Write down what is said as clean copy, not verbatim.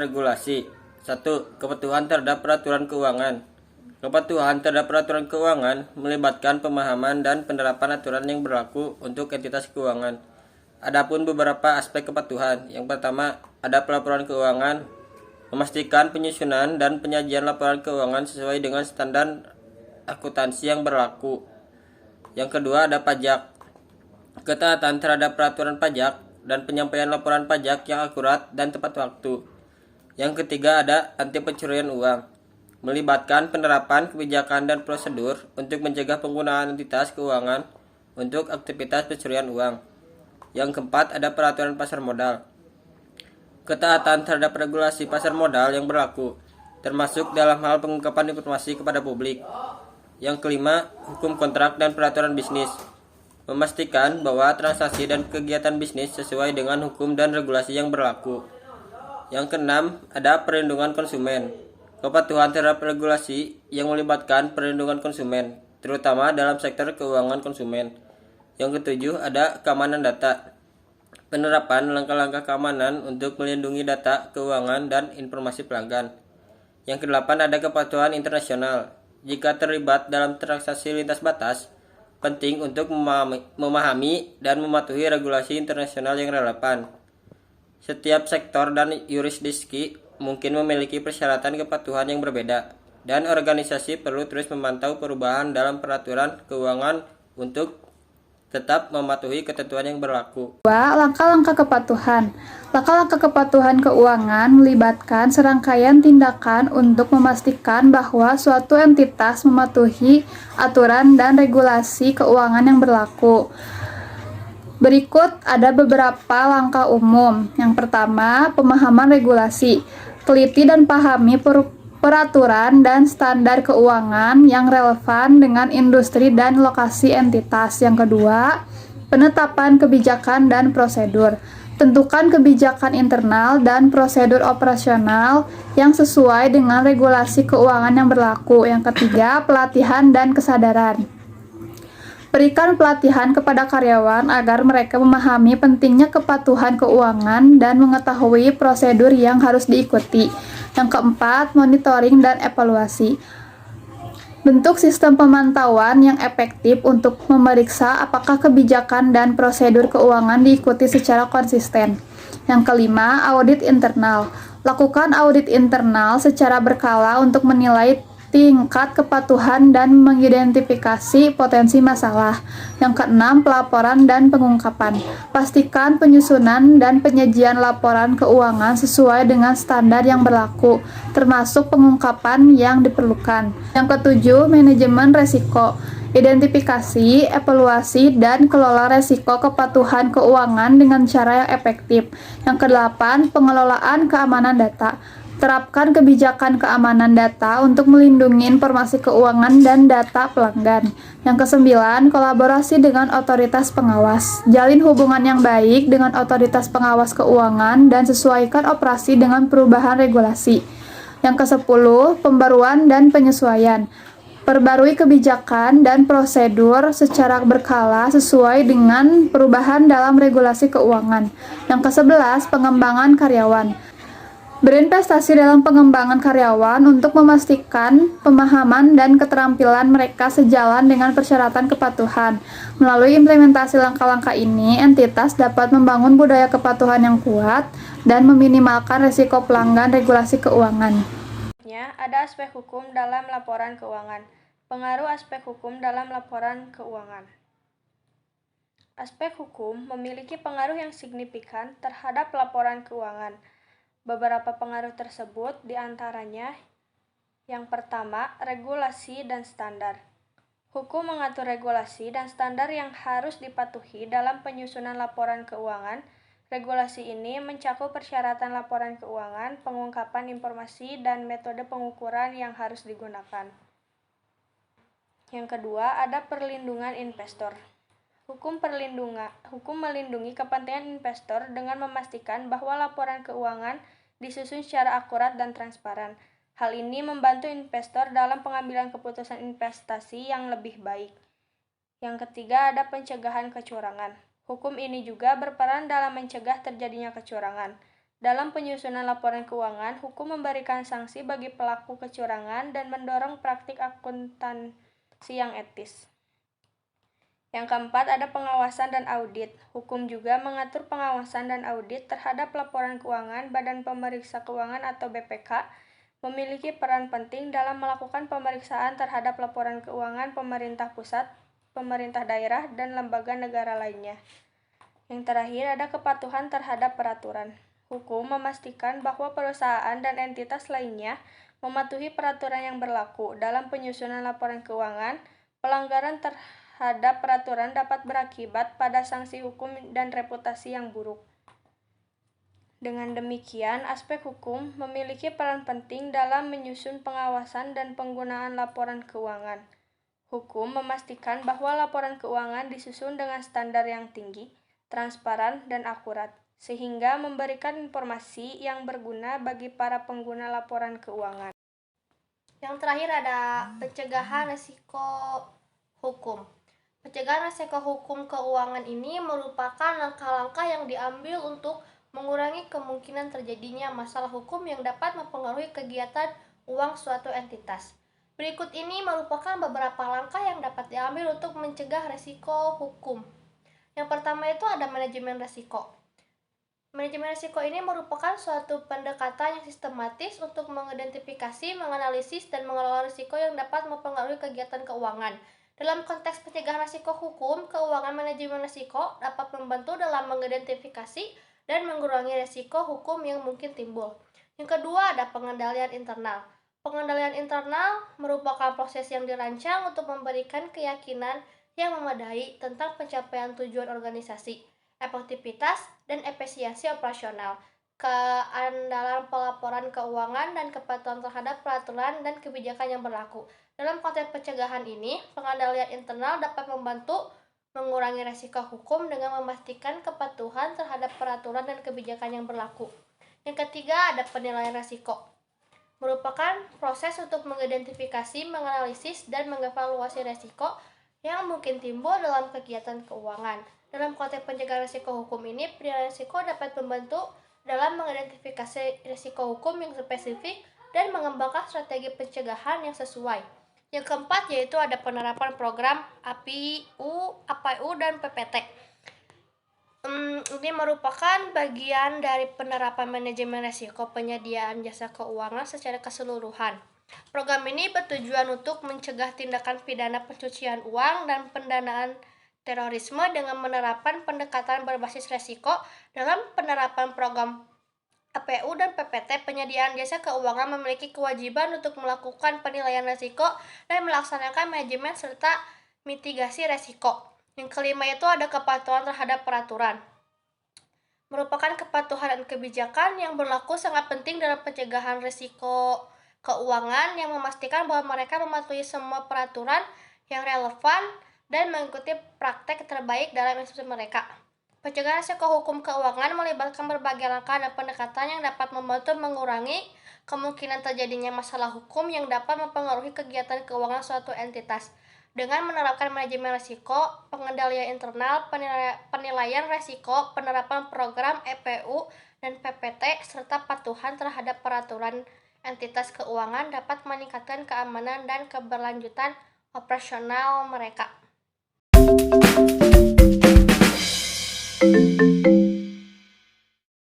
Regulasi. 1. Kepatuhan terhadap peraturan keuangan. Kepatuhan terhadap peraturan keuangan melibatkan pemahaman dan penerapan aturan yang berlaku untuk entitas keuangan. Adapun beberapa aspek kepatuhan. Yang pertama, ada pelaporan keuangan, memastikan penyusunan dan penyajian laporan keuangan sesuai dengan standar akuntansi yang berlaku. Yang kedua, ada pajak. Ketaatan terhadap peraturan pajak dan penyampaian laporan pajak yang akurat dan tepat waktu. Yang ketiga, ada anti pencurian uang, melibatkan penerapan kebijakan dan prosedur untuk mencegah penggunaan entitas keuangan untuk aktivitas pencurian uang. Yang keempat, ada peraturan pasar modal. Ketaatan terhadap regulasi pasar modal yang berlaku, termasuk dalam hal pengungkapan informasi kepada publik. Yang kelima, hukum kontrak dan peraturan bisnis, memastikan bahwa transaksi dan kegiatan bisnis sesuai dengan hukum dan regulasi yang berlaku. Yang keenam, ada perlindungan konsumen. Kepatuhan terhadap regulasi yang melibatkan perlindungan konsumen, terutama dalam sektor keuangan konsumen. Yang ketujuh, ada keamanan data. Penerapan langkah-langkah keamanan untuk melindungi data keuangan dan informasi pelanggan. Yang kedelapan, ada kepatuhan internasional. Jika terlibat dalam transaksi lintas batas, penting untuk memahami dan mematuhi regulasi internasional yang relevan. Setiap sektor dan yurisdiksi mungkin memiliki persyaratan kepatuhan yang berbeda, dan organisasi perlu terus memantau perubahan dalam peraturan keuangan untuk tetap mematuhi ketentuan yang berlaku. 2. Langkah-langkah kepatuhan. Langkah-langkah kepatuhan keuangan melibatkan serangkaian tindakan untuk memastikan bahwa suatu entitas mematuhi aturan dan regulasi keuangan yang berlaku. Berikut ada beberapa langkah umum. Yang pertama, pemahaman regulasi. Teliti dan pahami peraturan dan standar keuangan yang relevan dengan industri dan lokasi entitas. Yang kedua, penetapan kebijakan dan prosedur. Tentukan kebijakan internal dan prosedur operasional yang sesuai dengan regulasi keuangan yang berlaku. Yang ketiga, pelatihan dan kesadaran. Berikan pelatihan kepada karyawan agar mereka memahami pentingnya kepatuhan keuangan dan mengetahui prosedur yang harus diikuti. Yang keempat, monitoring dan evaluasi. Bentuk sistem pemantauan yang efektif untuk memeriksa apakah kebijakan dan prosedur keuangan diikuti secara konsisten. Yang kelima, audit internal. Lakukan audit internal secara berkala untuk menilai tingkat kepatuhan dan mengidentifikasi potensi masalah. Yang keenam, pelaporan dan pengungkapan. Pastikan penyusunan dan penyajian laporan keuangan sesuai dengan standar yang berlaku, termasuk pengungkapan yang diperlukan. Yang ketujuh, manajemen resiko. Identifikasi, evaluasi, dan kelola resiko kepatuhan keuangan dengan cara yang efektif. Yang kedelapan, pengelolaan keamanan data. Terapkan kebijakan keamanan data untuk melindungi informasi keuangan dan data pelanggan. Yang kesembilan, kolaborasi dengan otoritas pengawas. Jalin hubungan yang baik dengan otoritas pengawas keuangan dan sesuaikan operasi dengan perubahan regulasi. Yang kesepuluh, pembaruan dan penyesuaian. Perbarui kebijakan dan prosedur secara berkala sesuai dengan perubahan dalam regulasi keuangan. Yang kesebelas, pengembangan karyawan. Berinvestasi dalam pengembangan karyawan untuk memastikan pemahaman dan keterampilan mereka sejalan dengan persyaratan kepatuhan. Melalui implementasi langkah-langkah ini, entitas dapat membangun budaya kepatuhan yang kuat dan meminimalkan risiko pelanggan regulasi keuangan. Ada aspek hukum dalam laporan keuangan. Pengaruh aspek hukum dalam laporan keuangan. Aspek hukum memiliki pengaruh yang signifikan terhadap laporan keuangan. Beberapa pengaruh tersebut diantaranya: yang pertama, regulasi dan standar. Hukum mengatur regulasi dan standar yang harus dipatuhi dalam penyusunan laporan keuangan. Regulasi ini mencakup persyaratan laporan keuangan, pengungkapan informasi, dan metode pengukuran yang harus digunakan. Yang kedua, ada perlindungan investor. Hukum melindungi kepentingan investor dengan memastikan bahwa laporan keuangan disusun secara akurat dan transparan. Hal ini membantu investor dalam pengambilan keputusan investasi yang lebih baik. Yang ketiga, ada pencegahan kecurangan. Hukum ini juga berperan dalam mencegah terjadinya kecurangan. Dalam penyusunan laporan keuangan, hukum memberikan sanksi bagi pelaku kecurangan dan mendorong praktik akuntansi yang etis. Yang keempat, ada pengawasan dan audit. Hukum juga mengatur pengawasan dan audit terhadap laporan keuangan. Badan Pemeriksa Keuangan atau BPK memiliki peran penting dalam melakukan pemeriksaan terhadap laporan keuangan pemerintah pusat, pemerintah daerah, dan lembaga negara lainnya. Yang terakhir, ada kepatuhan terhadap peraturan. Hukum memastikan bahwa perusahaan dan entitas lainnya mematuhi peraturan yang berlaku. Dalam penyusunan laporan keuangan, pelanggaran terhadap peraturan dapat berakibat pada sanksi hukum dan reputasi yang buruk. Dengan demikian, aspek hukum memiliki peran penting dalam menyusun pengawasan dan penggunaan laporan keuangan. Hukum memastikan bahwa laporan keuangan disusun dengan standar yang tinggi, transparan, dan akurat, sehingga memberikan informasi yang berguna bagi para pengguna laporan keuangan. Yang terakhir ada pencegahan risiko hukum. Pencegahan risiko hukum keuangan ini merupakan langkah-langkah yang diambil untuk mengurangi kemungkinan terjadinya masalah hukum yang dapat mempengaruhi kegiatan uang suatu entitas. Berikut ini merupakan beberapa langkah yang dapat diambil untuk mencegah risiko hukum. Yang pertama itu ada manajemen risiko. Manajemen risiko ini merupakan suatu pendekatan yang sistematis untuk mengidentifikasi, menganalisis, dan mengelola risiko yang dapat mempengaruhi kegiatan keuangan. Dalam konteks pencegahan risiko hukum, keuangan manajemen risiko dapat membantu dalam mengidentifikasi dan mengurangi risiko hukum yang mungkin timbul. Yang kedua ada pengendalian internal. Pengendalian internal merupakan proses yang dirancang untuk memberikan keyakinan yang memadai tentang pencapaian tujuan organisasi, efektivitas, dan efisiensi operasional, keandalan pelaporan keuangan, dan kepatuhan terhadap peraturan dan kebijakan yang berlaku. Dalam konteks pencegahan ini, pengendalian internal dapat membantu mengurangi risiko hukum dengan memastikan kepatuhan terhadap peraturan dan kebijakan yang berlaku. Yang ketiga ada penilaian risiko. Merupakan proses untuk mengidentifikasi, menganalisis, dan mengevaluasi risiko yang mungkin timbul dalam kegiatan keuangan. Dalam konteks pencegahan risiko hukum ini, penilaian risiko dapat membantu dalam mengidentifikasi risiko hukum yang spesifik dan mengembangkan strategi pencegahan yang sesuai. Yang keempat yaitu ada penerapan program APU, dan PPT. Ini merupakan bagian dari penerapan manajemen risiko penyediaan jasa keuangan secara keseluruhan. Program ini bertujuan untuk mencegah tindakan pidana pencucian uang dan pendanaan terorisme dengan menerapkan pendekatan berbasis risiko. Dalam penerapan program APU dan PPT, penyediaan jasa keuangan memiliki kewajiban untuk melakukan penilaian risiko dan melaksanakan manajemen serta mitigasi risiko. Yang kelima itu ada kepatuhan terhadap peraturan. Merupakan kepatuhan dan kebijakan yang berlaku sangat penting dalam pencegahan risiko keuangan yang memastikan bahwa mereka mematuhi semua peraturan yang relevan dan mengikuti praktek terbaik dalam institusi mereka. Pencegahan risiko hukum keuangan melibatkan berbagai langkah dan pendekatan yang dapat membantu mengurangi kemungkinan terjadinya masalah hukum yang dapat mempengaruhi kegiatan keuangan suatu entitas. Dengan menerapkan manajemen risiko, pengendalian internal, penilaian risiko, penerapan program APU dan PPT, serta patuhan terhadap peraturan entitas keuangan dapat meningkatkan keamanan dan keberlanjutan operasional mereka.